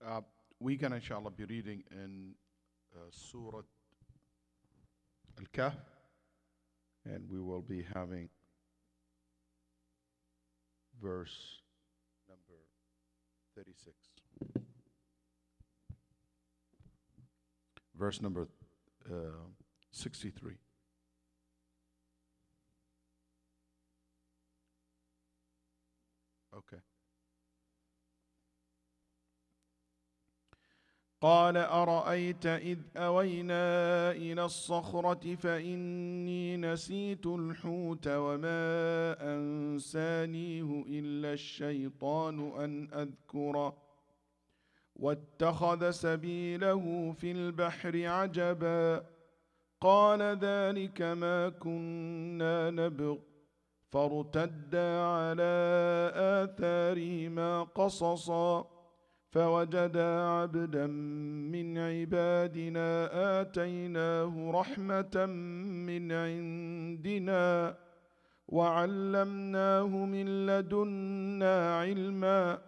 Uh, we're gonna inshallah be reading in Surah Al-Kahf, and we will be having verse number 36. Verse number 63. Okay. قال أرأيت إذ أوينا إلى الصخرة فإني نسيت الحوت وما أنسانيه إلا الشيطان أن أذكره واتخذ سبيله في البحر عجبا قال ذلك ما كنا نبغ فارتدا على آثارهما قصصا فوجدا عبدا من عبادنا آتيناه رحمة من عندنا وعلمناه من لدنا علما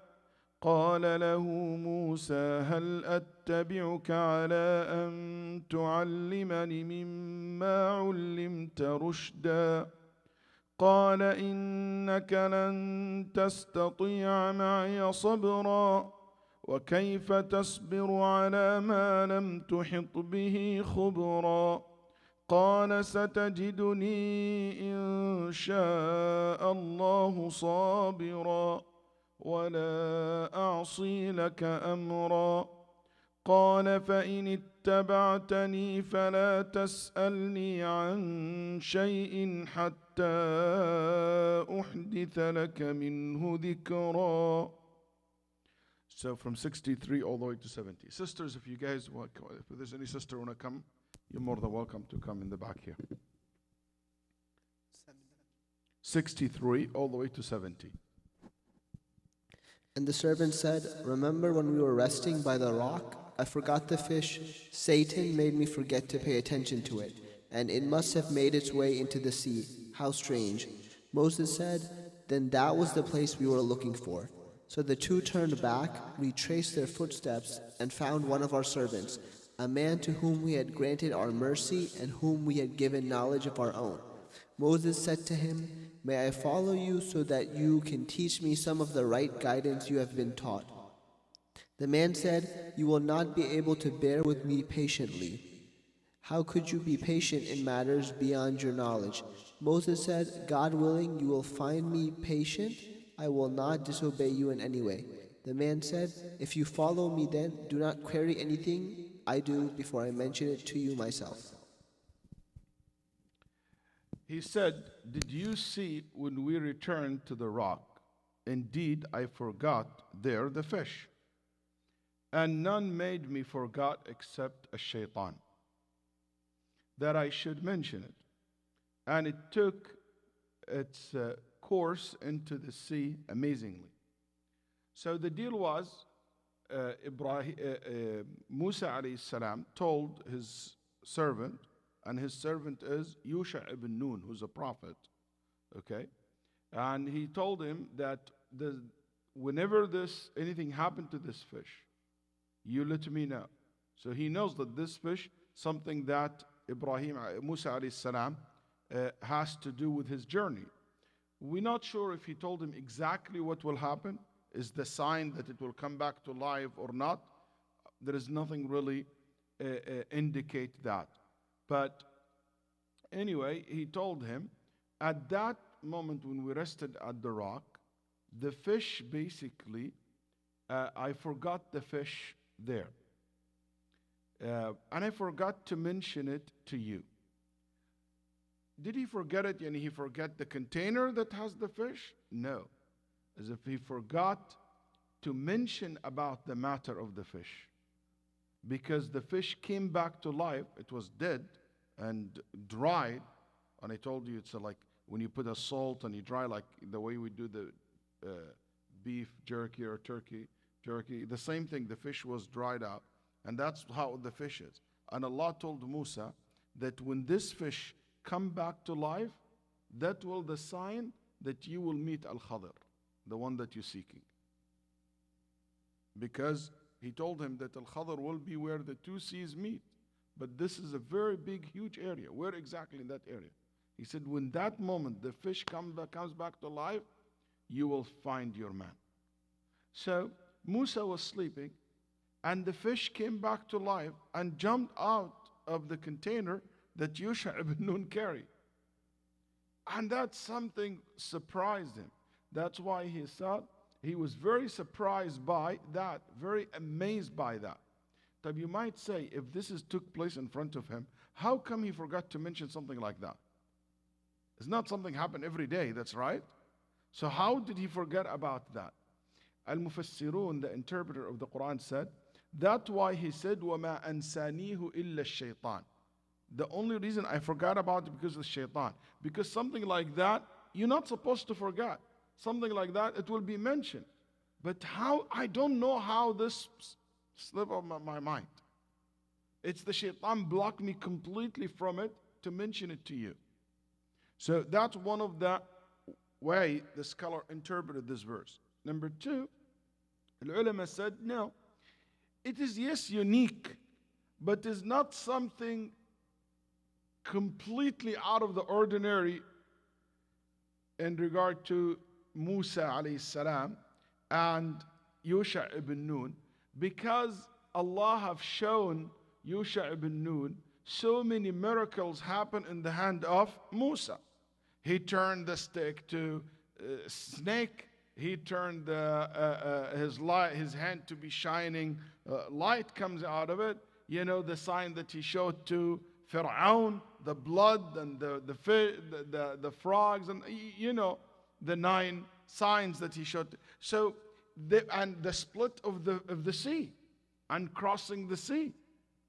قال له موسى هل أتبعك على أن تعلمني مما علمت رشدا قال إنك لن تستطيع معي صبرا وكيف تصبر على ما لم تحط به خبرا قال ستجدني إن شاء الله صابرا ولا أعصي لك أمرا قال فإن اتبعتني فلا تسألني عن شيء حتى أحدث لك منه ذكرا. So from 63 all the way to 70. Sisters, if you guys want, if there's any sister want to come, you're more than welcome to come in the back here. 63 all the way to 70. And the servant said, remember when we were resting by the rock? I forgot the fish. Satan made me forget to pay attention to it, and it must have made its way into the sea. How strange. Moses said, then that was the place we were looking for. So the two turned back, retraced their footsteps, and found one of our servants, a man to whom we had granted our mercy and whom we had given knowledge of our own. Moses said to him, may I follow you so that you can teach me some of the right guidance you have been taught. The man said, you will not be able to bear with me patiently. How could you be patient in matters beyond your knowledge? Moses said, God willing, you will find me patient. I will not disobey you in any way. The man said, if you follow me then, do not query anything I do before I mention it to you myself. He said, did you see when we returned to the rock? Indeed, I forgot there the fish. And none made me forgot except a shaitan, that I should mention it. And it took its course into the sea amazingly. So the deal was, Musa alayhi salam told his servant, and his servant is Yusha ibn Nun, who's a prophet, okay? And he told him that whenever anything happened to this fish, you let me know. So he knows that this fish, something that Musa alayhi salam has to do with his journey. We're not sure if he told him exactly what will happen, is the sign that it will come back to life or not. There is nothing really indicate that. But anyway, he told him, at that moment when we rested at the rock, the fish basically, I forgot the fish there. And I forgot to mention it to you. Did he forget it and he forgot the container that has the fish? No. As if he forgot to mention about the matter of the fish. Because the fish came back to life, it was dead and dried. And I told you it's like when you put a salt and you dry, like the way we do the beef jerky or turkey jerky. The same thing, the fish was dried up. And that's how the fish is. And Allah told Musa that when this fish come back to life, that will the sign that you will meet Al-Khadir, the one that you're seeking. Because He told him that Al-Khadr will be where the two seas meet. But this is a very big, huge area. Where exactly in that area? He said, when that moment the fish comes back to life, you will find your man. So Musa was sleeping, and the fish came back to life and jumped out of the container that Yusha ibn Nun carried. And that something surprised him. That's why he said he was very surprised by that, very amazed by that. But you might say, if this took place in front of him, how come he forgot to mention something like that? It's not something happen every day, that's right. So how did he forget about that? Al-Mufassirun, the interpreter of the Quran, said, that's why he said, وَمَا أَنسَانِيهُ إِلَّا الشَّيْطَانِ. The only reason I forgot about it because of the shaitan. Because something like that, you're not supposed to forget. Something like that, it will be mentioned. But how, I don't know how this slipped of my mind. It's the shaitan blocked me completely from it to mention it to you. So that's one of the way the scholar interpreted this verse. Number two, the ulama said, no, it is yes unique, but is not something completely out of the ordinary in regard to Musa alayhi salam and Yusha ibn Nun, because Allah have shown Yusha ibn Nun so many miracles happen in the hand of Musa. He turned the stick to a snake. He turned his hand to be shining. Light comes out of it. You know, the sign that he showed to Fir'aun, the blood and the frogs, and you know, the 9 signs that he showed. So, and the split of the sea and crossing the sea.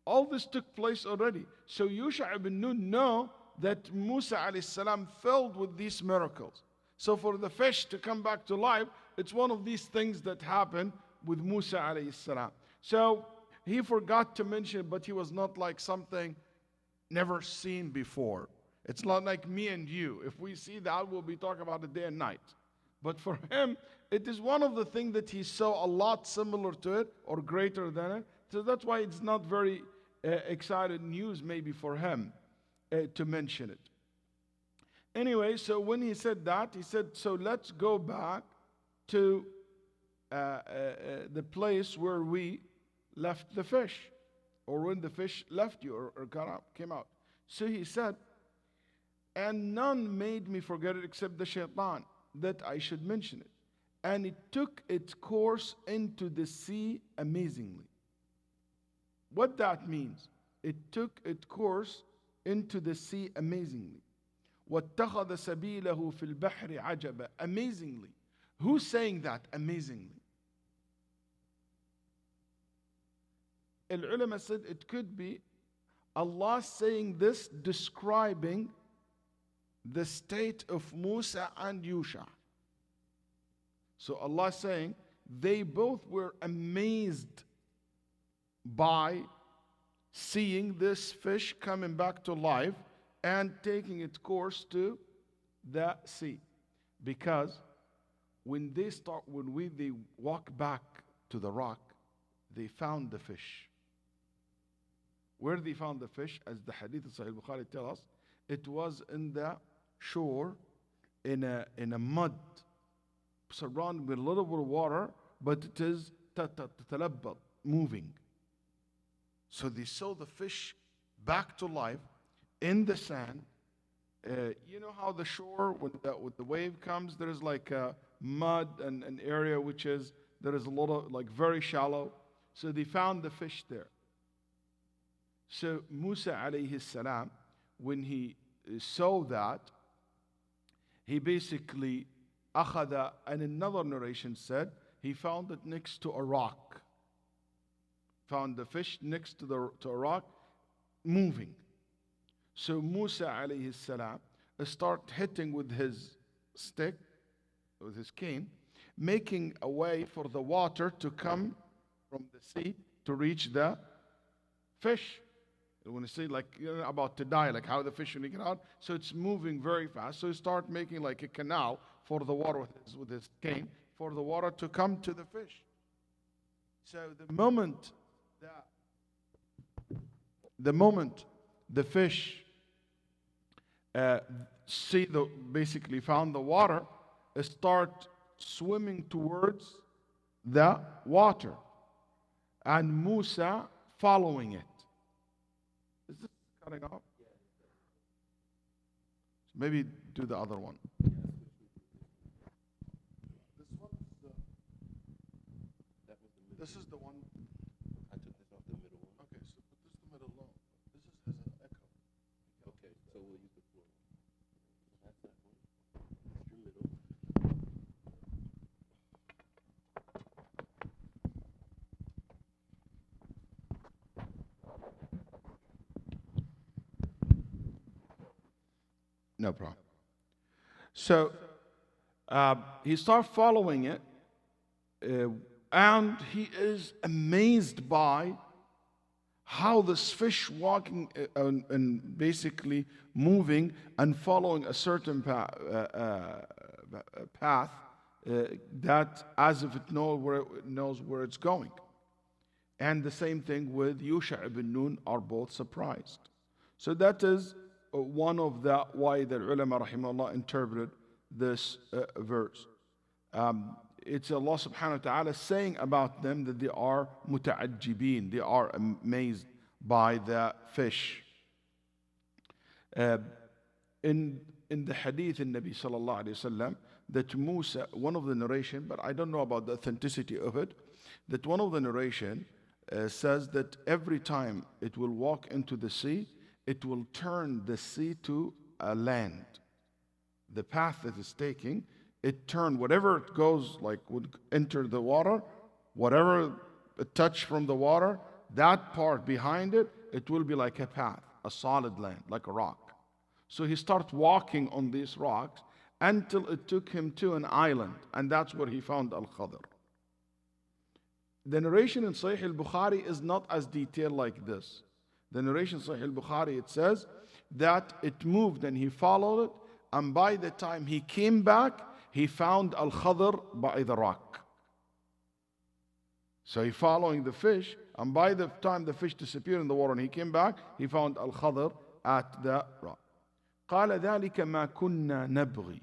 All this took place already. So Yusha ibn Nun know that Musa alayhi salam filled with these miracles. So for the fish to come back to life, it's one of these things that happened with Musa alayhi salam. So he forgot to mention, but he was not like something never seen before. It's not like me and you. If we see that, we'll be talking about it day and night. But for him, it is one of the things that he saw a lot similar to it or greater than it. So that's why it's not very exciting news maybe for him to mention it. Anyway, so when he said that, he said, so let's go back to the place where we left the fish, or when the fish left you or came out. So he said, and none made me forget it except the shaitan, that I should mention it. And it took its course into the sea amazingly. What that means? It took its course into the sea amazingly. وَاتَّخَذَ سَبِيلَهُ فِي الْبَحْرِ عَجَبًا. Amazingly. Who's saying that? Amazingly. Al-ulama said it could be Allah saying this, describing the state of Musa and Yusha. So Allah saying they both were amazed by seeing this fish coming back to life and taking its course to the sea. Because when they walk back to the rock, they found the fish. Where they found the fish, as the hadith of Sahih Bukhari tell us, it was in the shore, in a mud, surrounded with a little bit of water, but it is tatalabbad, moving. So they saw the fish back to life in the sand. You know how the shore, when the wave comes, there is like a mud and an area which is, there is a lot of, like very shallow. So they found the fish there. So Musa alayhi salam, when he saw that, he basically, akhada, and another narration said, he found it next to a rock. Found the fish next to a rock, moving. So Musa alayhi salam start hitting with his stick, with his cane, making a way for the water to come from the sea to reach the fish. When you say like you're about to die, like how the fish when you get out, so it's moving very fast. So he start making like a canal for the water with his cane, for the water to come to the fish. So that the moment the fish basically found the water, start swimming towards the water, and Musa following it. Is this cutting off? Maybe do the other one. This is the one. I took this off the middle one. Okay, so put this in the middle alone. This has an echo. Okay, so we'll use the floor. That's that one. That's your middle. No problem. So he starts following it, and he is amazed by how this fish walking and basically moving and following a certain path that as if it knows where it's going. And the same thing with Yusha ibn Nun are both surprised. So that is one of the why the ulama rahimahullah interpreted this verse. It's Allah subhanahu wa ta'ala saying about them that they are muta'ajjibeen, they are amazed by the fish. In the hadith in Nabi sallallahu alayhi wasallam, that Musa, one of the narration, but I don't know about the authenticity of it, that one of the narration says that every time it will walk into the sea, it will turn the sea to a land. The path that it's taking, it turned, whatever it goes, like would enter the water, whatever it touch from the water, that part behind it, it will be like a path, a solid land, like a rock. So he started walking on these rocks until it took him to an island, and that's where he found Al-Khadr. The narration in Sahih al-Bukhari is not as detailed like this. The narration in Sahih al-Bukhari, it says that it moved and he followed it, and by the time he came back, he found Al-Khadr by the rock. So he following the fish, and by the time the fish disappeared in the water and he came back, he found Al-Khadr at the rock. قال ذلك ما كنا نبغي.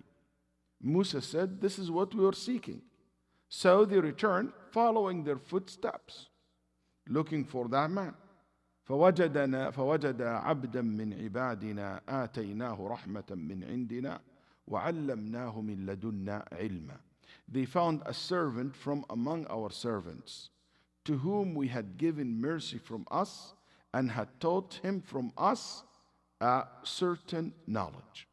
Musa said, this is what we were seeking. So they returned, following their footsteps, looking for that man. فوجد عبدا من عبادنا آتيناه رحمة من عندنا وعلمناه من لدنا علما. They found a servant from among our servants, to whom we had given mercy from us and had taught him from us a certain knowledge.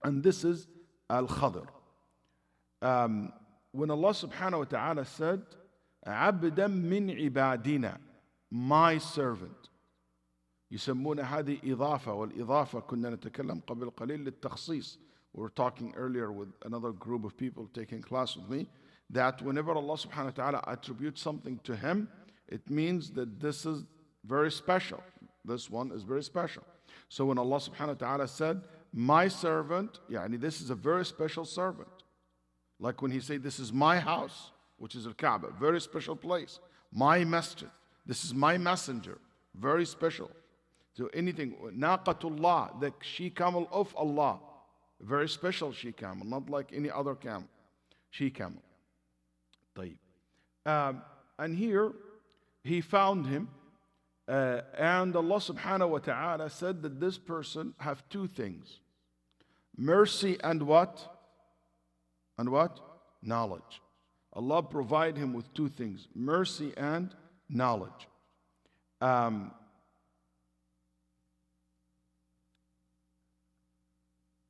And this is Al-Khadr. When Allah subhanahu wa ta'ala said, عبدا من عبادنا, my servant. يسمون هذه إضافة, والإضافة كنا نتكلم قبل قليل للتخصيص. We were talking earlier with another group of people taking class with me, that whenever Allah subhanahu wa ta'ala attributes something to him, it means that this is very special. This one is very special. So when Allah subhanahu wa ta'ala said, my servant, yani this is a very special servant. Like when he said, this is my house, which is Al-Kaaba, very special place. My masjid, this is my messenger, very special. So anything, Naqatullah, the she-camel of Allah, very special she-camel, not like any other camel, she-camel. طيب. And here, he found him, and Allah subhanahu wa ta'ala said that this person have two things. Mercy and what? And what? Knowledge. Allah provide him with two things, mercy and knowledge.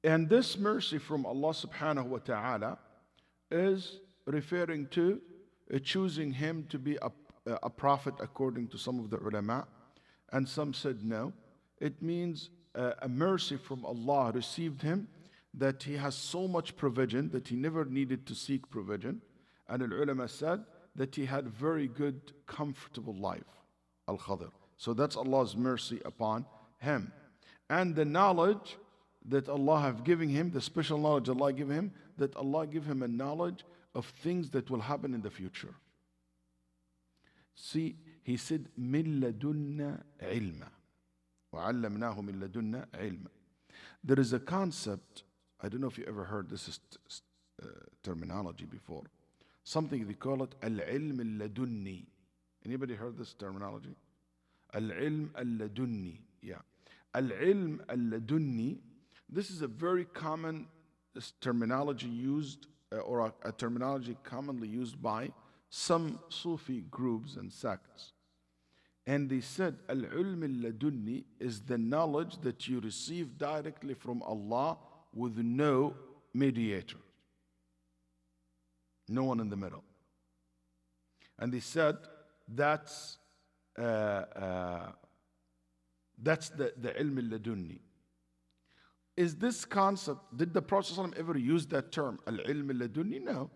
And this mercy from Allah subhanahu wa ta'ala is referring to choosing him to be a prophet according to some of the ulama, and some said no. It means a mercy from Allah received him, that he has so much provision that he never needed to seek provision. And the ulama said that he had very good, comfortable life, Al-Khadr. So that's Allah's mercy upon him. And the knowledge that Allah have given him, the special knowledge Allah give him, that Allah give him a knowledge of things that will happen in the future. See, he said, مِن لَدُنَّا عِلْمًا وَعَلَّمْنَاهُ مِن لَدُنَّا عِلْمًا. There is a concept, I don't know if you ever heard this terminology before. Something they call it al-ilm al-ladunni. Anybody heard this terminology? Al-ilm al-ladunni. Yeah. Al-ilm al-ladunni. This is a very common terminology used, or a terminology commonly used by some Sufi groups and sects. And they said, Al-ilm al-ladunni is the knowledge that you receive directly from Allah with no mediator. No one in the middle. And they said, that's the ilm al-ladunni. Is this concept, did the Prophet ﷺ ever use that term, al-ilm al-ladunni? No.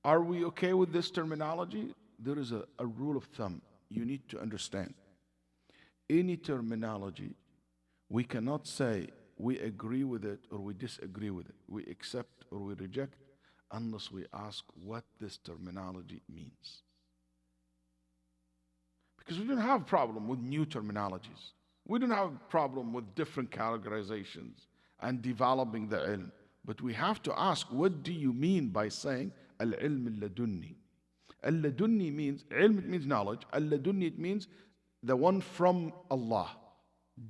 Are we okay with this terminology? There is a rule of thumb you need to understand. Any terminology, we cannot say we agree with it or we disagree with it. We accept or we reject unless we ask what this terminology means. Because we don't have a problem with new terminologies. We don't have a problem with different categorizations and developing the ilm. But we have to ask, what do you mean by saying al-ilm al-ladunni? Al-ladunni means, ilm it means knowledge. Al-ladunni it means the one from Allah,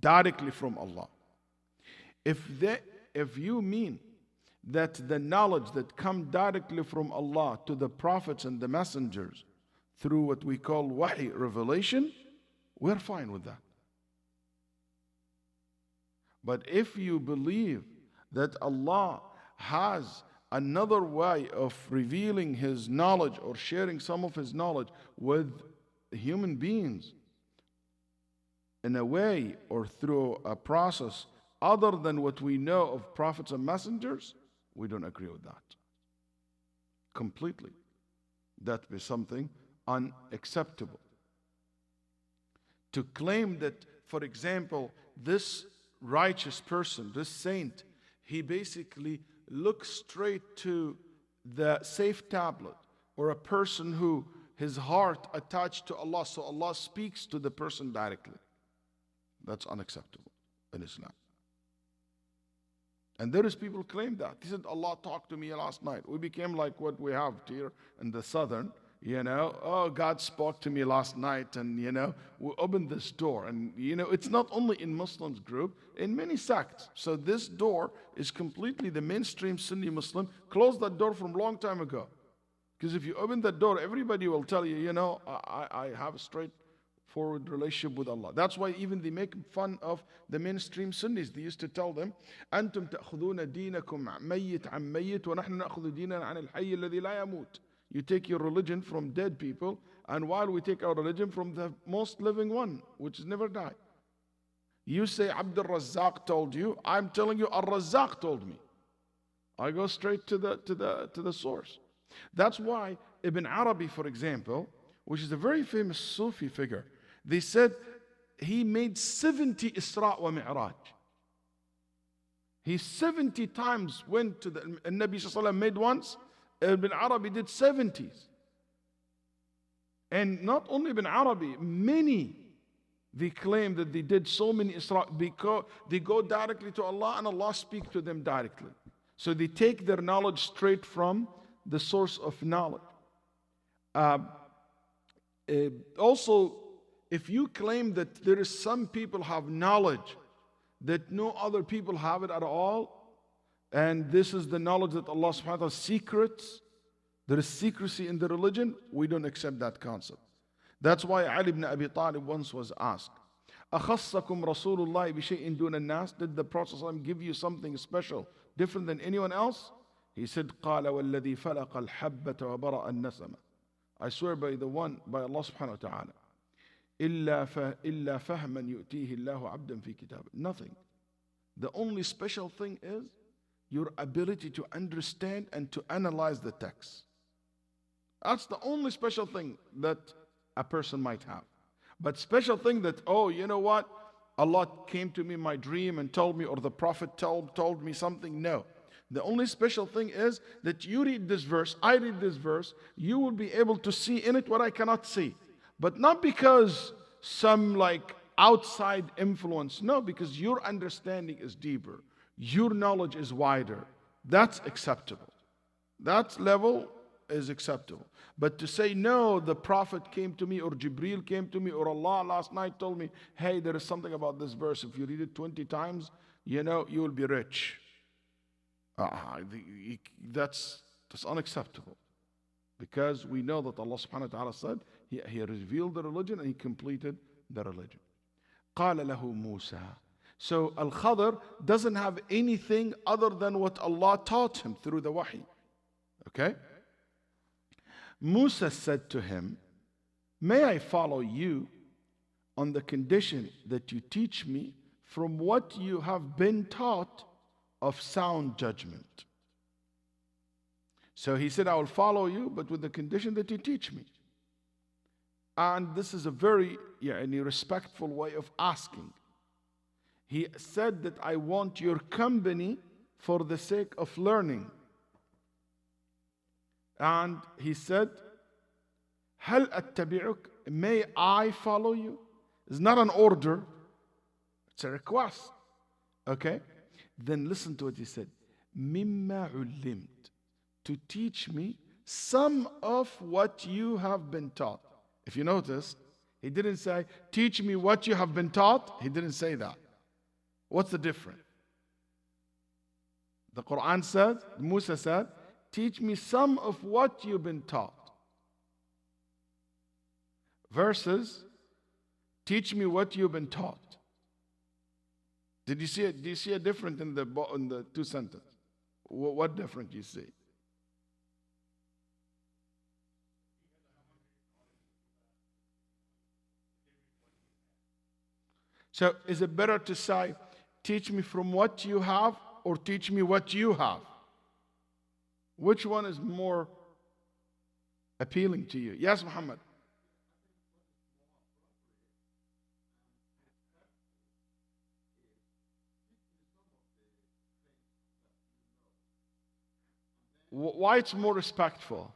directly from Allah. If you mean that the knowledge that comes directly from Allah to the prophets and the messengers through what we call wahi, revelation, we're fine with that. But if you believe that Allah has another way of revealing His knowledge or sharing some of His knowledge with human beings in a way or through a process other than what we know of prophets and messengers, we don't agree with that. Completely. That be something unacceptable. To claim that, for example, this righteous person, this saint, he basically looks straight to the safe tablet, or a person who his heart attached to Allah, so Allah speaks to the person directly. That's unacceptable in Islam. And there is people claim that. He said, Allah talked to me last night. We became like what we have here in the southern, oh, God spoke to me last night, and, we opened this door. And, it's not only in Muslims group, in many sects. So this door is completely, the mainstream Sunni Muslim closed that door from a long time ago. Because if you open that door, everybody will tell you, I have a straightforward relationship with Allah. That's why even they make fun of the mainstream Sunnis. They used to tell them, أنتم تأخذون دينكم ميت عن ميت ونحن نأخذ ديننا عن الحي الذي لا يموت. You take your religion from dead people, and while we take our religion from the most living one, which has never died. You say Abdul Razzaq told you, I'm telling you Ar-Razzaq told me. I go straight to the source. That's why Ibn Arabi, for example, which is a very famous Sufi figure, they said he made 70 Isra wa Mi'raj. He 70 times went to the Nabi Sallallahu Alaihi Wasallam made once. Ibn Arabi did 70s. And not only Ibn Arabi, many, they claim that they did so many Isra because they go directly to Allah and Allah speaks to them directly. So they take their knowledge straight from the source of knowledge. Also, if you claim that there is some people have knowledge that no other people have it at all, and this is the knowledge that Allah subhanahu wa ta'ala secrets, there is secrecy in the religion, we don't accept that concept. That's why Ali ibn Abi Talib once was asked, أَخَصَّكُمْ رَسُولُ اللَّهِ بِشَيْءٍ دُونَ النَّاسِ? Did the Prophet ﷺ give you something special, different than anyone else? He said, قَالَ وَالَّذِي فَلَقَ الْحَبَّةَ وَبَرَأَ النَّسَمَ. I swear by the one, by Allah subhanahu wa ta'ala. إِلَّا فَهْمًا يُؤْتِيهِ اللَّهُ عَبْدًا فِي كِتَابٍ. Nothing. The only special thing is your ability to understand and to analyze the text. That's the only special thing that a person might have. But special thing that, oh, you know what? Allah came to me in my dream and told me, or the Prophet told me something. No. The only special thing is that you read this verse, I read this verse, you will be able to see in it what I cannot see. But not because some like outside influence. No, because your understanding is deeper. Your knowledge is wider. That's acceptable. That level is acceptable. But to say, no, the Prophet came to me, or Jibreel came to me, or Allah last night told me, hey, there is something about this verse. If you read it 20 times, you will be rich. That's unacceptable. Because we know that Allah subhanahu wa ta'ala said, He revealed the religion and He completed the religion. قال له موسى. So Al-Khadr doesn't have anything other than what Allah taught him through the wahi. Okay? Musa said to him, may I follow you on the condition that you teach me from what you have been taught of sound judgment. So he said, I will follow you, but with the condition that you teach me. And this is a very respectful way of asking. He said that I want your company for the sake of learning. And he said, هل أتبعك? May I follow you? It's not an order, it's a request. Okay? Then listen to what he said. مما علمت. To teach me some of what you have been taught. If you notice, he didn't say, teach me what you have been taught. He didn't say that. What's the difference? The Quran said, Musa said, teach me some of what you've been taught. Versus, teach me what you've been taught. Did you see it? Do you see a difference in the two sentences? What difference do you see? So is it better to say, teach me from what you have, or teach me what you have? Which one is more appealing to you? Yes, Muhammad. Why it's more respectful?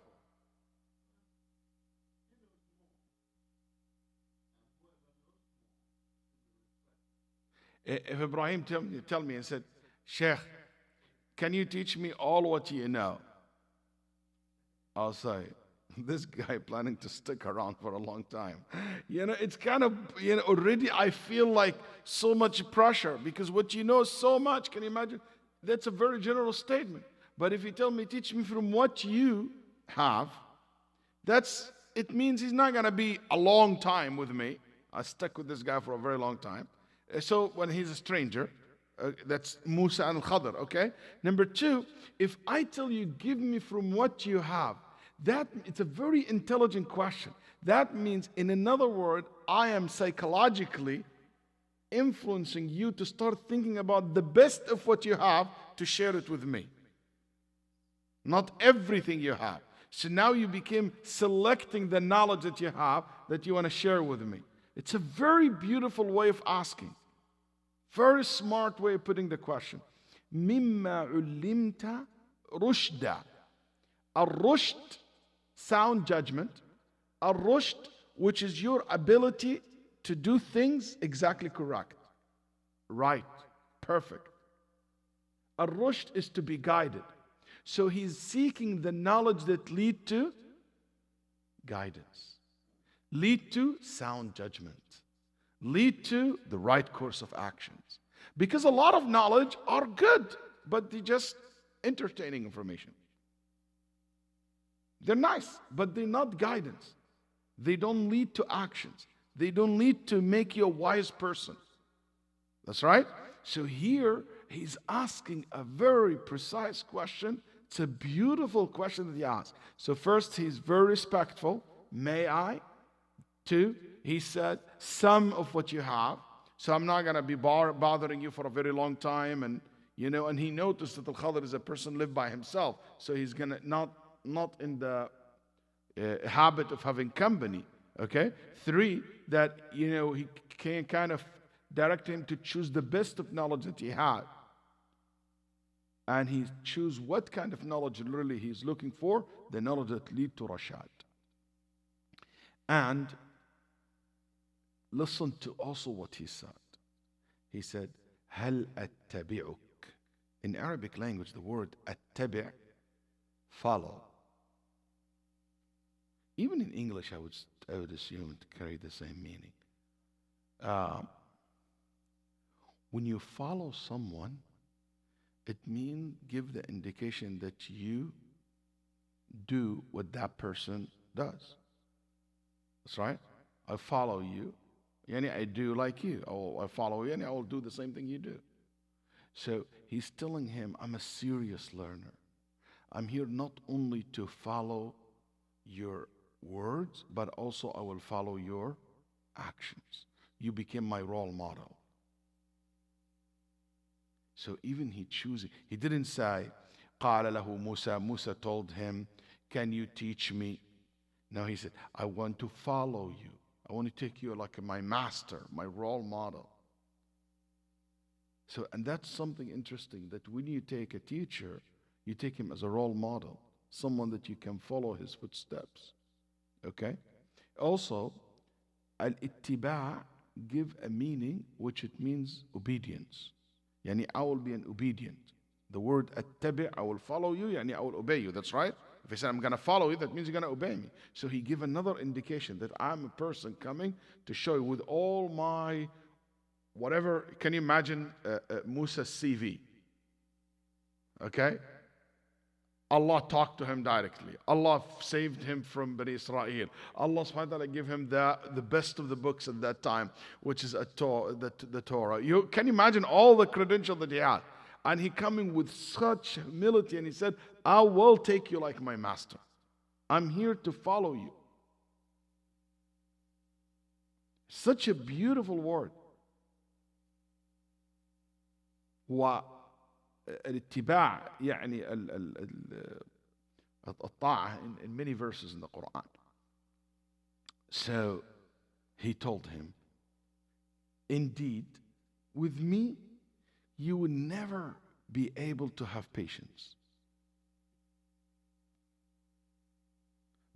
If Ibrahim tell me and said, Shaykh, can you teach me all what you know? I'll say, this guy planning to stick around for a long time. It's kind of, already I feel like so much pressure because what you know is so much. Can you imagine? That's a very general statement. But if you tell me, teach me from what you have, it means he's not going to be a long time with me. I stuck with this guy for a very long time. So when he's a stranger, that's Musa and Khadr, okay? Number two, if I tell you, give me from what you have, it's a very intelligent question. That means, in another word, I am psychologically influencing you to start thinking about the best of what you have to share it with me. Not everything you have. So now you became selecting the knowledge that you have that you want to share with me. It's a very beautiful way of asking. Very smart way of putting the question. مِمَّا عُلِّمْتَ رُشْدًا. Al-rushd, sound judgment. Al-rushd, which is your ability to do things exactly correct. Right. Perfect. Al-rushd is to be guided. So he's seeking the knowledge that lead to guidance, lead to sound judgment, lead to the right course of actions. Because a lot of knowledge are good, but they're just entertaining information. They're nice, but they're not guidance. They don't lead to actions. They don't lead to make you a wise person. That's right. So here he's asking a very precise question. It's a beautiful question that he asks. So first, he's very respectful. May I? Two, he said, some of what you have. So I'm not going to be bothering you for a very long time. And he noticed that Al-Khadr is a person lived by himself. So he's going to not in the habit of having company. Okay? Three, that, he can kind of direct him to choose the best of knowledge that he had. And he choose what kind of knowledge really he's looking for, the knowledge that lead to Rashad. And listen to also what he said. He said, هل أتبعك. In Arabic language, the word أتبع, follow. Even in English, I would assume it carry the same meaning. When you follow someone, it means give the indication that you do what that person does. That's right. I follow you. Yani I do like you. Or I follow you and I will do the same thing you do. So he's telling him, I'm a serious learner. I'm here not only to follow your words, but also I will follow your actions. You became my role model. So even he didn't say, قال له موسى, Musa told him, can you teach me? No, he said, I want to follow you. I want to take you like my master, my role model. So, and that's something interesting, that when you take a teacher, you take him as a role model, someone that you can follow his footsteps. Okay? Also, al-ittiba' give a meaning which it means obedience. Yani I will be an obedient. The word attabi', I will follow you, yani I will obey you. That's right. If he said I'm going to follow you, that means you're going to obey me. So he give another indication that I'm a person coming to show you with all my whatever. Can you imagine Musa's CV? Okay? Allah talked to him directly. Allah saved him from Bani Israel. Allah subhanahu wa ta'ala gave him the best of the books at that time, which is the Torah. You can imagine all the credentials that he had. And he coming with such humility and he said, I will take you like my master. I'm here to follow you. Such a beautiful word. والاتباع يعني الطاعة in many verses in the Quran. So he told him, indeed, with me, you will never be able to have patience.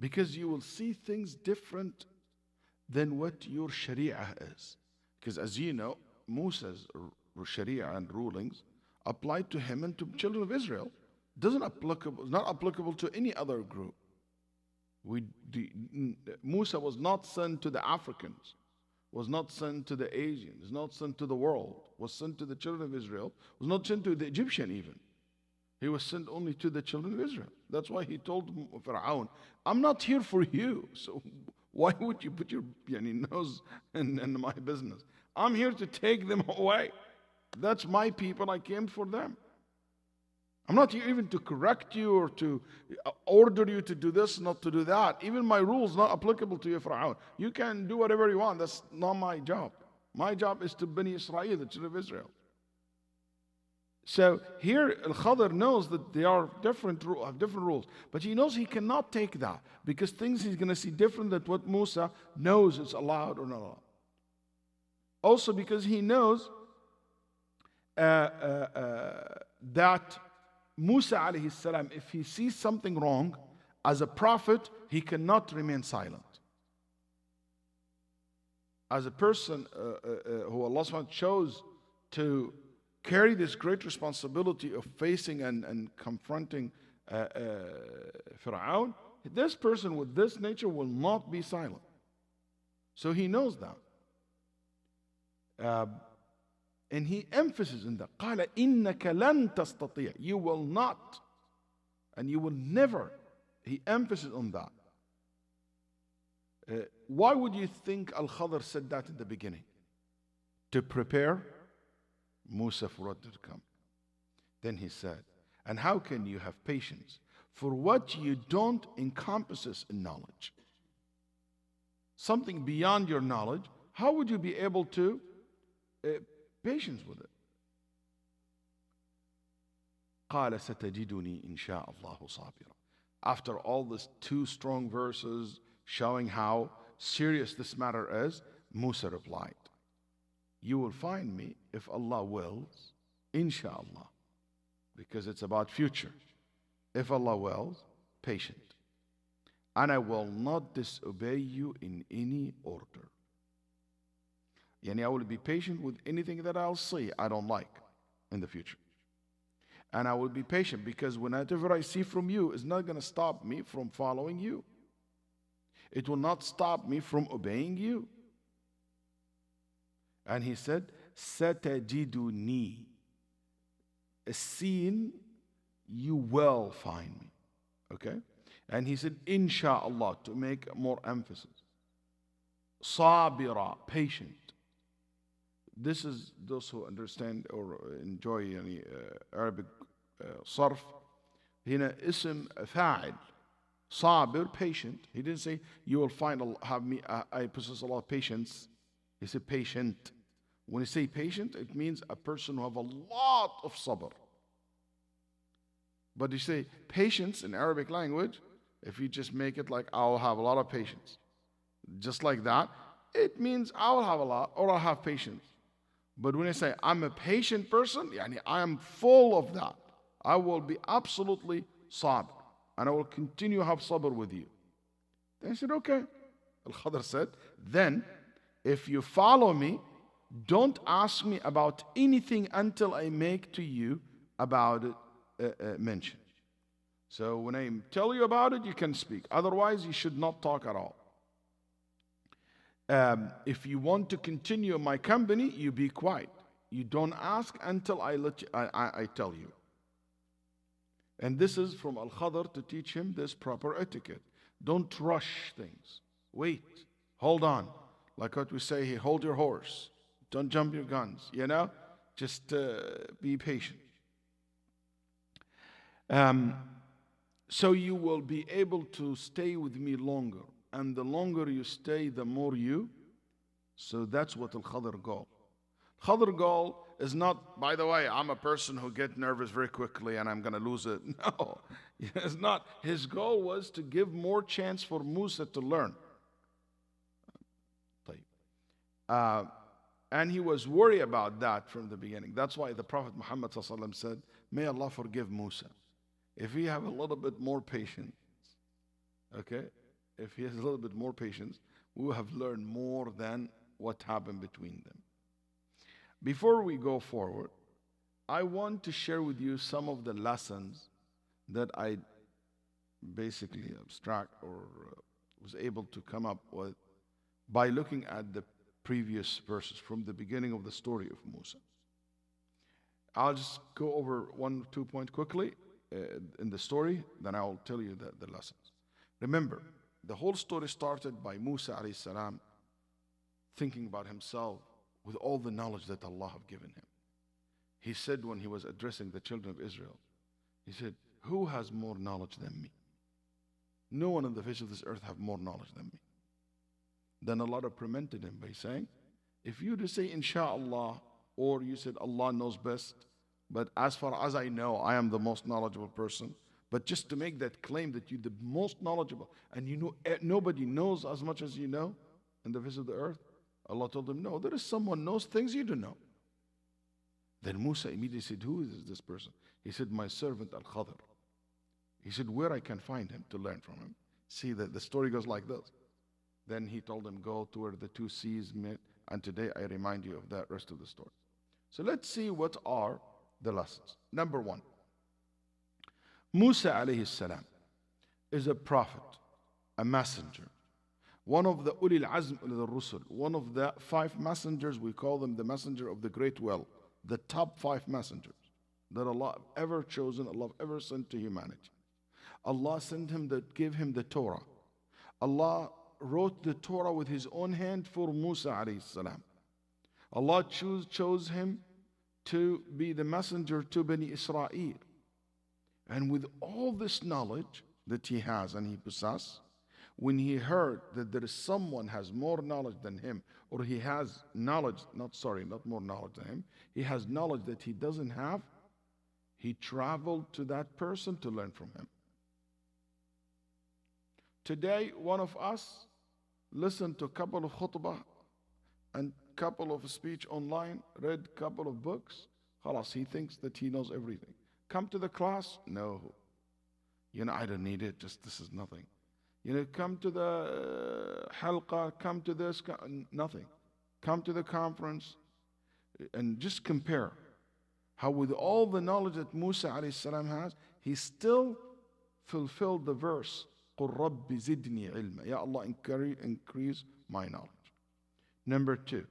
Because you will see things different than what your Sharia is. Because as you know, Musa's Sharia and rulings applied to him and to children of Israel. It's not applicable to any other group. Musa was not sent to the Africans, was not sent to the Asians, was not sent to the world, was sent to the children of Israel, was not sent to the Egyptian even. He was sent only to the children of Israel. That's why he told Pharaoh, I'm not here for you, so why would you put your nose in my business? I'm here to take them away. That's my people, I came for them. I'm not here even to correct you or to order you to do this, not to do that. Even my rules not applicable to you, Pharaoh. You can do whatever you want. That's not my job. My job is to Bani Israel, the children of Israel. So here Al-Khadr knows that they are have different rules. But he knows he cannot take that because things he's going to see different than what Musa knows is allowed or not allowed. Also because he knows that Musa alayhi salam, if he sees something wrong, as a prophet, he cannot remain silent. As a person who Allah subhanahu wa ta'ala chose to carry this great responsibility of facing and confronting Pharaoh, this person with this nature will not be silent. So he knows that. And he emphasizes in that. قال إنك لن تستطيع. You will not. And you will never. He emphasizes on that. Why would you think Al-Khadr said that in the beginning? To prepare Musa for what to come. Then he said, and how can you have patience for what you don't encompasses in knowledge? Something beyond your knowledge, how would you be able to patience with it? قال ستجدني إن شاء الله صابرا. After all these two strong verses showing how serious this matter is, Musa replied, you will find me if Allah wills, inshallah, because it's about future. If Allah wills, patient. And I will not disobey you in any order. Yani I will be patient with anything that I'll see I don't like in the future. And I will be patient because whenever I see from you, it's not going to stop me from following you. It will not stop me from obeying you. And he said, Satajiduni. Seen, you will find me. Okay? And he said, Insha'Allah, to make more emphasis. Sabira, patient. This is those who understand or enjoy any Arabic sarf. Hina ism fa'il. Sabir, patient. He didn't say you will find have me. I possess a lot of patience. He said patient. When you say patient, it means a person who have a lot of sabr. But you say patience in Arabic language, if you just make it like I'll have a lot of patience, just like that, it means I will have a lot or I'll have patience. But when I say I'm a patient person, yani I am full of that. I will be absolutely sabr. And I will continue to have sabr with you. Then I said, okay. Al-Khadr said, then if you follow me, don't ask me about anything until I make to you about it mention. So when I tell you about it, you can speak. Otherwise, you should not talk at all. If you want to continue my company, you be quiet. You don't ask until I tell you. And this is from Al-Khadr to teach him this proper etiquette. Don't rush things. Wait. Hold on. Like what we say here, hold your horse. Don't jump your guns. You know? Just be patient. So you will be able to stay with me longer. And the longer you stay, the more you. So that's what Al-Khadr goal. Khadr goal is not, by the way, I'm a person who get nervous very quickly and I'm going to lose it. No, it's not. His goal was to give more chance for Musa to learn. And he was worried about that from the beginning. That's why the Prophet Muhammad said, may Allah forgive Musa. If he have a little bit more patience, okay, if he has a little bit more patience, we will have learned more than what happened between them. Before we go forward, I want to share with you some of the lessons that I basically abstract or was able to come up with by looking at the previous verses from the beginning of the story of Musa. I'll just go over 1 or 2 points quickly in the story, then I'll tell you the lessons. Remember, the whole story started by Musa alayhi salam thinking about himself with all the knowledge that Allah have given him. He said when he was addressing the children of Israel, he said, who has more knowledge than me? No one on the face of this earth have more knowledge than me. Then Allah reprimanded him by saying, if you just say insha'Allah, or you said Allah knows best, but as far as I know, I am the most knowledgeable person, but just to make that claim that you're the most knowledgeable, and you know nobody knows as much as you know in the face of the earth, Allah told him, no, there is someone knows things you don't know. Then Musa immediately said, who is this person? He said, my servant Al-Khadr. He said, where I can find him to learn from him. See, that the story goes like this. Then he told him, go to where the two seas meet, and today I remind you of that rest of the story. So let's see what are the lessons. Number 1, Musa alayhi salam is a prophet, a messenger. One of the ulil azm al-rusul, one of the 5 messengers, we call them the messenger of the great will, the top 5 messengers that Allah ever chosen, Allah ever sent to humanity. Allah sent him that gave him the Torah. Allah wrote the Torah with his own hand for Musa alayhi salam. Allah chose him to be the messenger to Bani Israel. And with all this knowledge that he has and he possesses, when he heard that there is someone has more knowledge than him, or he has knowledge, not more knowledge than him, he has knowledge that he doesn't have, he traveled to that person to learn from him. Today, one of us listened to a couple of khutbah and couple of speech online, read a couple of books, khalas, he thinks that he knows everything. Come to the class? No. I don't need it, just this is nothing. Come to the halqa, come to this, nothing. come to the conference and just compare how with all the knowledge that Musa alayhi salam has, he still fulfilled the verse, قُلْ رَبِّ زِدْنِي عِلْمًا. Ya Allah, increase my knowledge. Number two,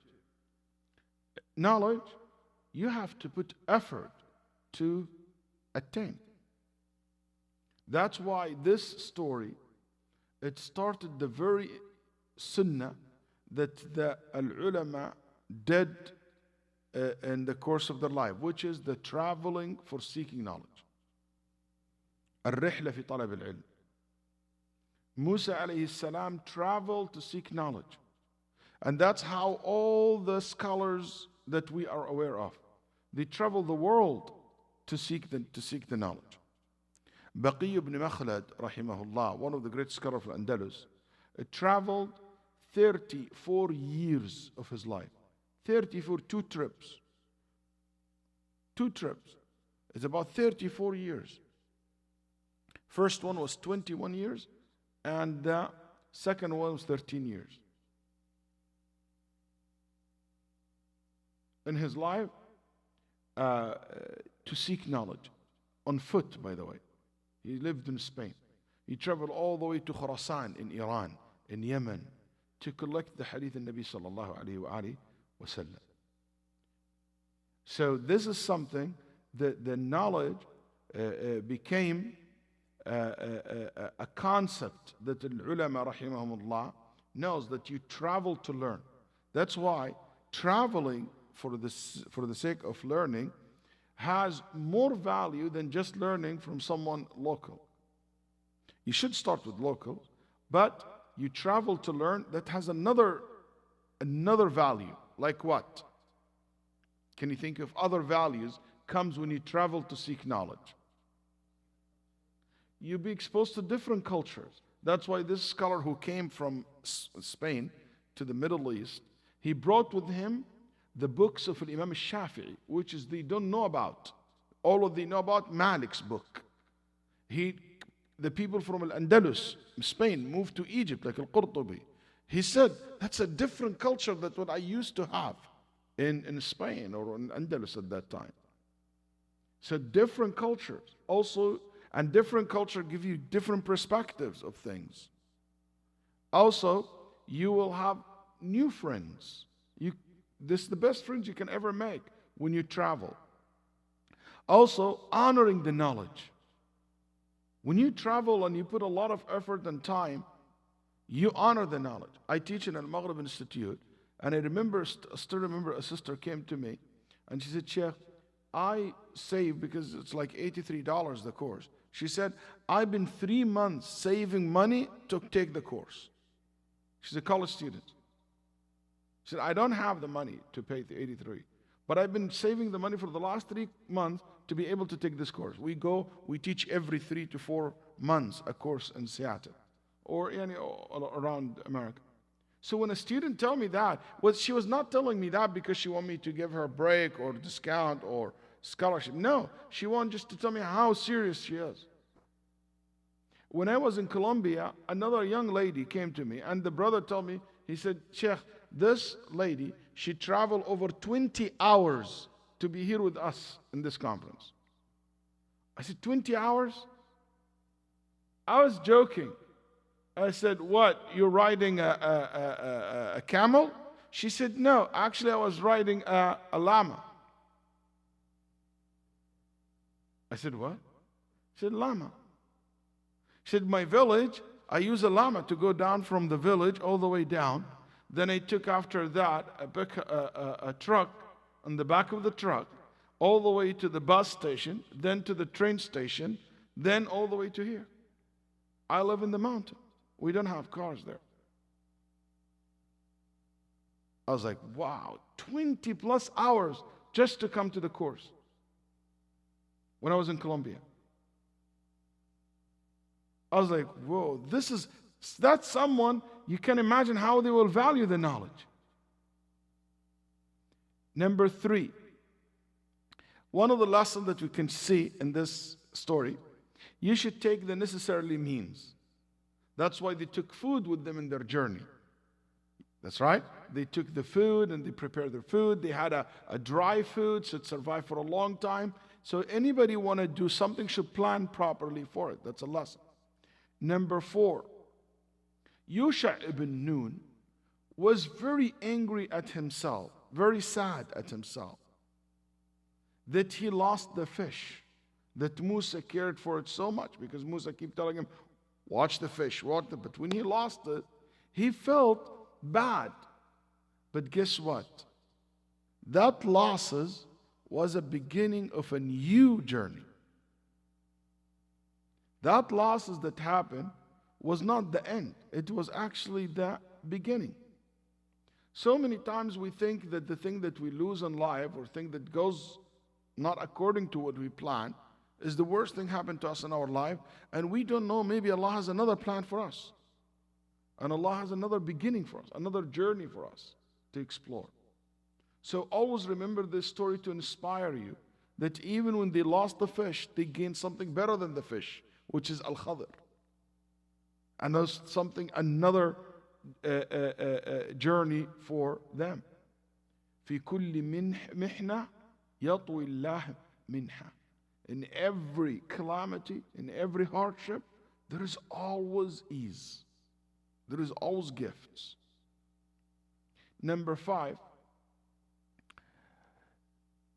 knowledge, you have to put effort to attain. That's why this story, it started the very sunnah that the ulama did in the course of their life, which is the traveling for seeking knowledge. الرحلة في طلب العلم. Musa alayhi salam traveled to seek knowledge. And that's how all the scholars that we are aware of, they travel the world to seek the knowledge. Baqi ibn Makhlad, rahimahullah, one of the great scholars of Andalus, traveled 34 years of his life. 34, two trips. Two trips. It's about 34 years. First one was 21 years, and the second one was 13 years. In his life, to seek knowledge. On foot, by the way. He lived in Spain. He traveled all the way to Khurasan in Iran, in Yemen, to collect the hadith of Nabi sallallahu alayhi wa sallam. So this is something that the knowledge became a concept that the ulama rahimahumullah knows that you travel to learn. That's why traveling for the sake of learning has more value than just learning from someone local. You should start with local, but you travel to learn, that has another value. Like what? Can you think of other values comes when you travel to seek knowledge? You'll be exposed to different cultures. That's why this scholar who came from Spain to the Middle East, he brought with him the books of Imam al-Shafi'i, which is they don't know about. All of they know about Malik's book. The people from Al-Andalus, Spain, moved to Egypt, like Al-Qurtubi. He said, that's a different culture than what I used to have in Spain or in Andalus at that time. So different cultures also, and different culture give you different perspectives of things. Also, you will have new friends. This is the best friends you can ever make when you travel. Also, honoring the knowledge. When you travel and you put a lot of effort and time, you honor the knowledge. I teach in Al-Maghrib Institute, and I still remember a sister came to me, and she said, Shaykh, I save, because it's like $83 the course. She said, I've been 3 months saving money to take the course. She's a college student. She said, I don't have the money to pay the 83, but I've been saving the money for the last 3 months to be able to take this course. We teach every 3 to 4 months a course in Seattle or around America. So when a student tell me that, she was not telling me that because she wanted me to give her a break or discount or scholarship. No, she wanted just to tell me how serious she is. When I was in Colombia, another young lady came to me, and the brother told me, he said, Sheikh, this lady, she traveled over 20 hours to be here with us in this conference. I said, 20 hours? I was joking. I said, what, you're riding a camel? She said, no, actually I was riding a llama. I said, what? She said, llama. She said, my village, I use a llama to go down from the village all the way down. Then I took after that a truck on the back of the truck all the way to the bus station, then to the train station, then all the way to here. I live in the mountain. We don't have cars there. I was like, wow, 20 plus hours just to come to the course when I was in Colombia. I was like, whoa, that's someone, you can imagine how they will value the knowledge. Number 3, one of the lessons that we can see in this story, you should take the necessary means. That's why they took food with them in their journey. That's right. They took the food and they prepared their food. They had a dry food, so it survived for a long time. So anybody want to do something should plan properly for it. That's a lesson. Number 4, Yusha ibn Nun was very angry at himself, very sad at himself, that he lost the fish, that Musa cared for it so much, because Musa kept telling him, watch the fish, but when he lost it, he felt bad. But guess what? That losses was a beginning of a new journey. That losses that happened was not the end. It was actually the beginning. So many times we think that the thing that we lose in life or thing that goes not according to what we plan is the worst thing happened to us in our life, and we don't know, maybe Allah has another plan for us. And Allah has another beginning for us, another journey for us to explore. So always remember this story to inspire you that even when they lost the fish, they gained something better than the fish, which is Al-Khadr. And that's something, another journey for them. في كل محنة يطوي الله منها. In every calamity, in every hardship, there is always ease. There is always gifts. Number 5,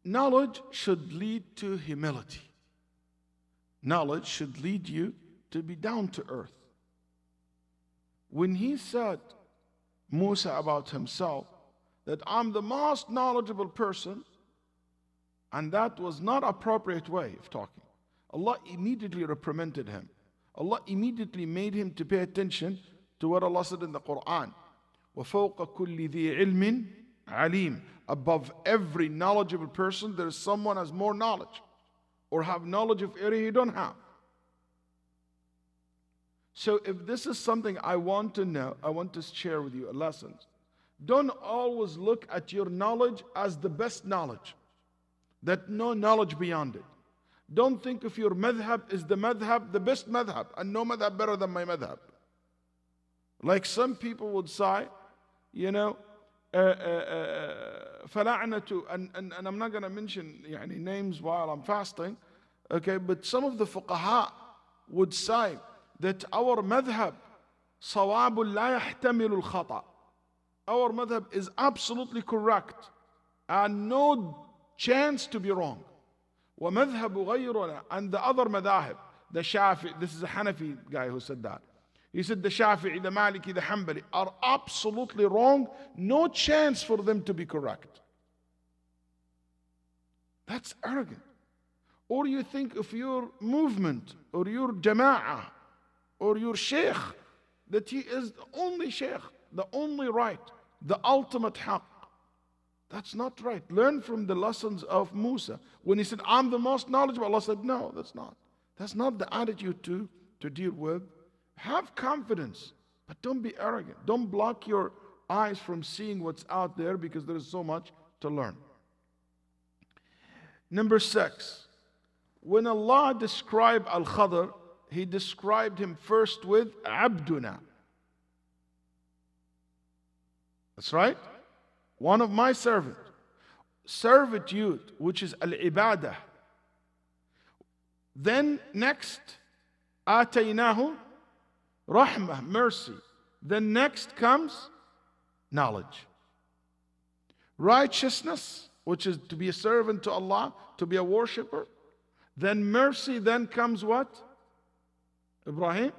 knowledge should lead to humility. Knowledge should lead you to be down to earth. When he said, Musa, about himself, that I'm the most knowledgeable person, and that was not appropriate way of talking, Allah immediately reprimanded him. Allah immediately made him to pay attention to what Allah said in the Quran. وَفَوْقَ كُلِّ ذِي عِلْمٍ عَلِيمٍ. Above every knowledgeable person, there is someone has more knowledge or have knowledge of area you don't have. So if this is something I want to know, I want to share with you a lesson. Don't always look at your knowledge as the best knowledge, that no knowledge beyond it. Don't think of your madhab is the madhab, the best madhab, and no madhab better than my madhab. Like some people would say, you know, فَلَعْنَةُ, and I'm not going to mention names while I'm fasting, okay, but some of the fuqaha would say that our madhab, صَوَابٌ لَا يَحْتَمِلُ الْخَطَأ. Our madhab is absolutely correct and no chance to be wrong. وَمَذْهَبُ غَيْرُنَا, and the other madhab, the Shafi'i, this is a Hanafi guy who said that. He said the Shafi'i, the Maliki, the Hanbali are absolutely wrong. No chance for them to be correct. That's arrogant. Or you think of your movement or your jama'ah or your Shaykh that he is the only Shaykh, the only right, the ultimate haqq. That's not right. Learn from the lessons of Musa. When he said, I'm the most knowledgeable, Allah said, no, that's not. That's not the attitude to deal with. Have confidence, but don't be arrogant. Don't block your eyes from seeing what's out there, because there is so much to learn. Number 6, when Allah described Al-Khadr, He described him first with Abduna. That's right. One of my servants. Servitude, which is Al-Ibadah. Then next, Ataynahu Rahmah, mercy. Then next comes knowledge. Righteousness, which is to be a servant to Allah, to be a worshipper. Then mercy, then comes what? Ibrahim?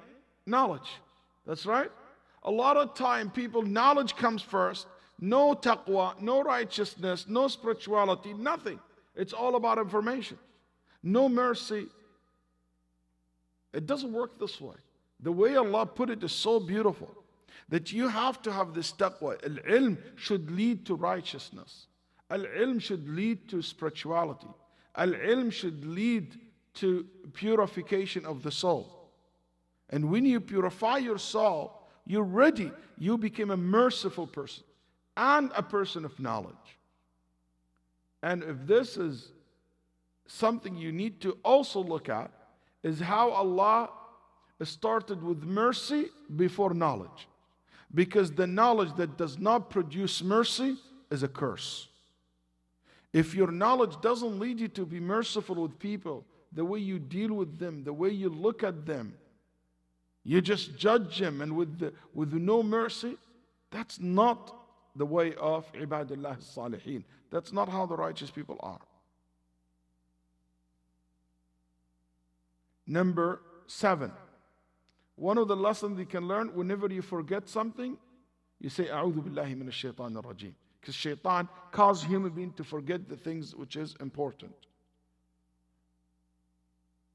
Knowledge. That's right. A lot of time people, knowledge comes first. No taqwa, no righteousness, no spirituality, nothing. It's all about information. No mercy. It doesn't work this way. The way Allah put it is so beautiful that you have to have this taqwa. Al-ilm should lead to righteousness. Al-ilm should lead to spirituality. Al-ilm should lead to purification of the soul. And when you purify your soul, you're ready. You become a merciful person and a person of knowledge. And if this is something you need to also look at, is how Allah started with mercy before knowledge. Because the knowledge that does not produce mercy is a curse. If your knowledge doesn't lead you to be merciful with people, the way you deal with them, the way you look at them, you just judge them and with no mercy, that's not the way of ibadullah salihin. That's not how the righteous people are. Number 7. One of the lessons you can learn, whenever you forget something, you say, A'udhu billahi minash shaitan ar-rajim. Because shaitan causes human beings to forget the things which is important.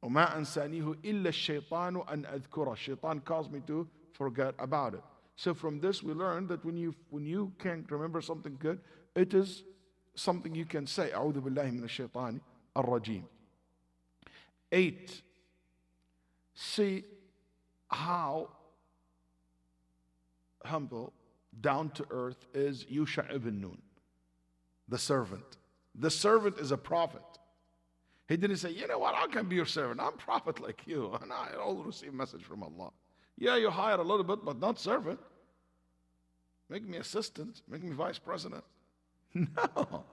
وَمَا أَنْسَانِيهُ إِلَّا الشَّيْطَانُ أَنْ أَذْكُرَ. Shaitan caused me to forget about it. So from this we learn that when you can't remember something good, it is something you can say, أعوذ بالله من الشيطان الرجيم. 8. See how humble, down to earth is Yusha ibn Nun, the servant. The servant is a prophet. He didn't say, you know what, I can be your servant. I'm a prophet like you, and I always receive message from Allah. Yeah, you hire a little bit, but not servant. Make me assistant, make me vice president. No.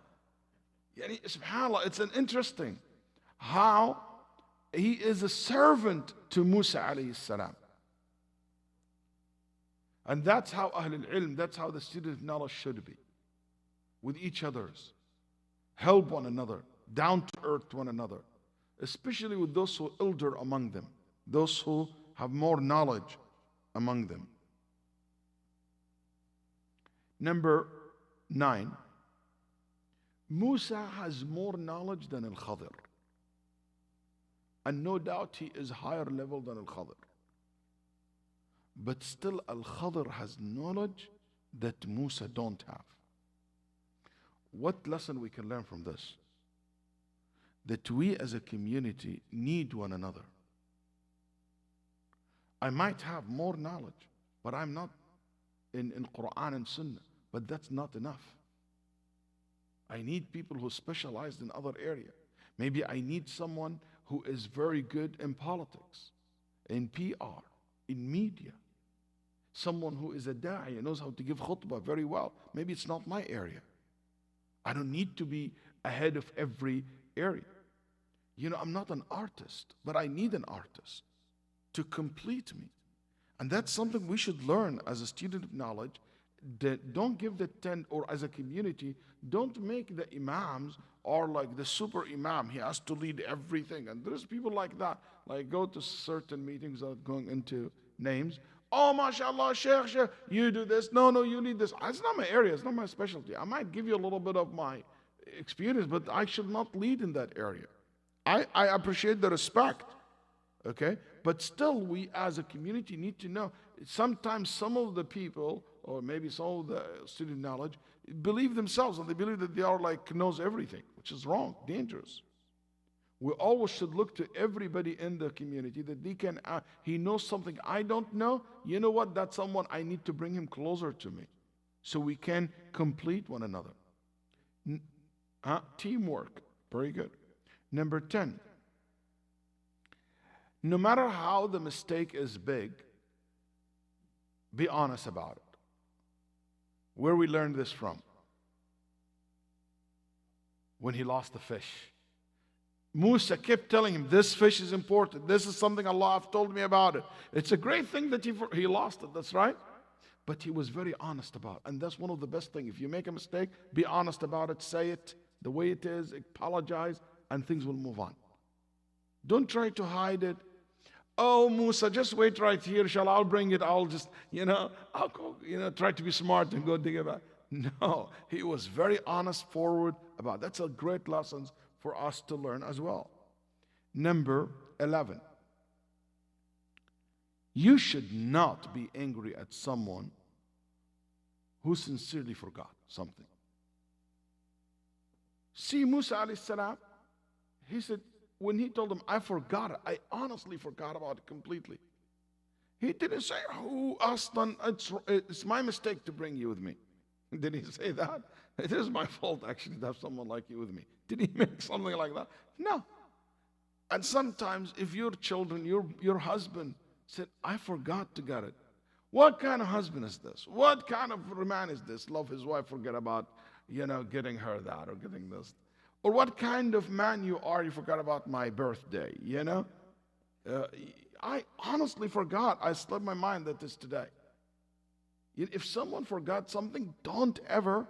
Yani, subhanAllah, it's an interesting how he is a servant to Musa alayhi salam. And that's how Ahlul Ilm, that's how the student of knowledge should be. With each others. Help one another. Down to earth to one another. Especially with those who are elder among them. Those who have more knowledge among them. Number 9. Musa has more knowledge than Al-Khadir. And no doubt he is higher level than Al-Khadir. But still Al-Khadir has knowledge that Musa don't have. What lesson we can learn from this? That we as a community need one another. I might have more knowledge, but I'm not in Quran and Sunnah. But that's not enough. I need people who specialize in other areas. Maybe I need someone who is very good in politics, in PR, in media. Someone who is a da'i and knows how to give khutbah very well. Maybe it's not my area. I don't need to be ahead of every area. You know, I'm not an artist, but I need an artist to complete me. And that's something we should learn as a student of knowledge. That don't give the tent, or as a community, don't make the imams or like the super imam. He has to lead everything. And there's people like that. Like go to certain meetings without going into names. Oh, mashallah, Shaykh, you do this. No, you lead this. It's not my area. It's not my specialty. I might give you a little bit of my experience, but I should not lead in that area. I appreciate the respect, okay? But still, we as a community need to know. Sometimes some of the people, or maybe some of the student knowledge, believe themselves, and they believe that they are like knows everything, which is wrong, dangerous. We always should look to everybody in the community that they can, he knows something I don't know. You know what? That's someone I need to bring him closer to me so we can complete one another. Teamwork. Very good. Number 10. No matter how the mistake is big, be honest about it. Where we learned this from? When he lost the fish. Musa kept telling him, this fish is important. This is something Allah have told me about it. It's a great thing that he lost it, that's right. But he was very honest about it. And that's one of the best things. If you make a mistake, be honest about it. Say it the way it is. Apologize, and things will move on. Don't try to hide it. Oh, Musa, just wait right here. I'll bring it. I'll just, I'll go, try to be smart and go dig about it. No, he was very honest, forward about it. That's a great lesson for us to learn as well. Number 11. You should not be angry at someone who sincerely forgot something. See, Musa alayhi salam, he said, when he told him, I forgot it, I honestly forgot about it completely. He didn't say, oh, Aslan, it's my mistake to bring you with me. Did he say that? It is my fault actually to have someone like you with me. Did he make something like that? No. And sometimes if your children, your husband said, I forgot to get it. What kind of husband is this? What kind of man is this? Love his wife, forget about, getting her that or getting this. Or what kind of man you are, you forgot about my birthday, I honestly forgot. I slipped my mind that is today. If someone forgot something, don't ever,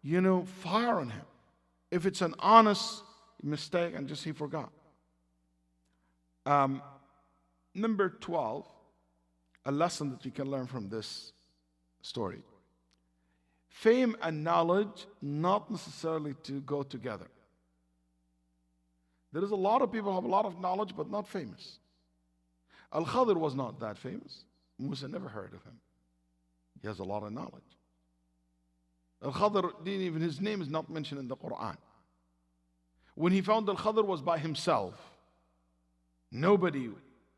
fire on him. If it's an honest mistake and just he forgot. Number 12, a lesson that we can learn from this story. Fame and knowledge not necessarily to go together. There is a lot of people who have a lot of knowledge but not famous. Al-Khadir was not that famous. Musa never heard of him. He has a lot of knowledge. Al-Khadir, even his name is not mentioned in the Quran. When he found Al-Khadir was by himself. Nobody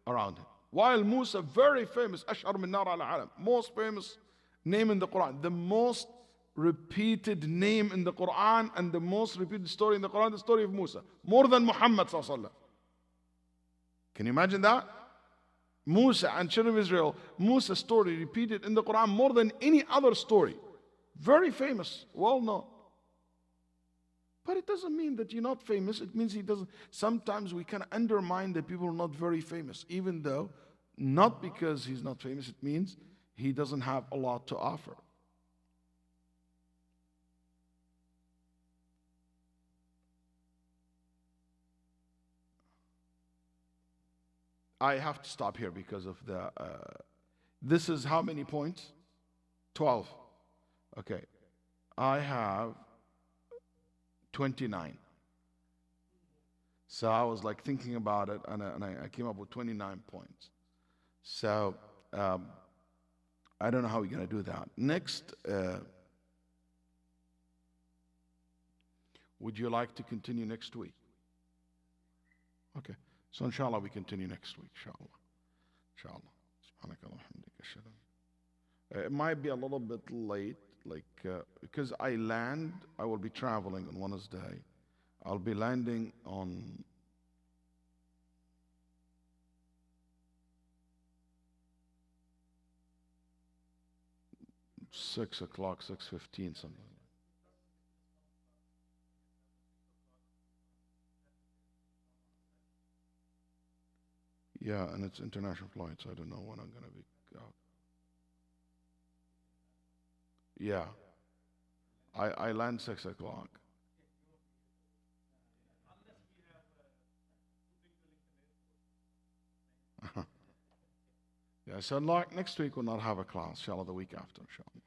around him. While Musa, very famous, Ash'ar min nar al-alam, most famous name in the Quran, the most repeated name in the Quran and the most repeated story in the Quran, the story of Musa. More than Muhammad sallallahu alaihi wasallam. Can you imagine that? Musa and children of Israel, Musa's story repeated in the Quran more than any other story. Very famous, well known. But it doesn't mean that you're not famous. It means he doesn't. Sometimes we can undermine the people who are not very famous, even though not because he's not famous, it means he doesn't have a lot to offer. I have to stop here because of the. This is how many points? 12. Okay. I have 29. So I was like thinking about it and I came up with 29 points. So I don't know how we're going to do that. Next, would you like to continue next week? Okay. So inshallah we continue next week, inshallah. It might be a little bit late, because I will be traveling on Wednesday. I'll be landing on (6 o'clock, 6:15) something. Yeah, and it's international flight, so I don't know when I'm gonna be out. Yeah, I land 6 o'clock. Yeah, so like next week we'll not have a class, inshallah, the week after, inshallah.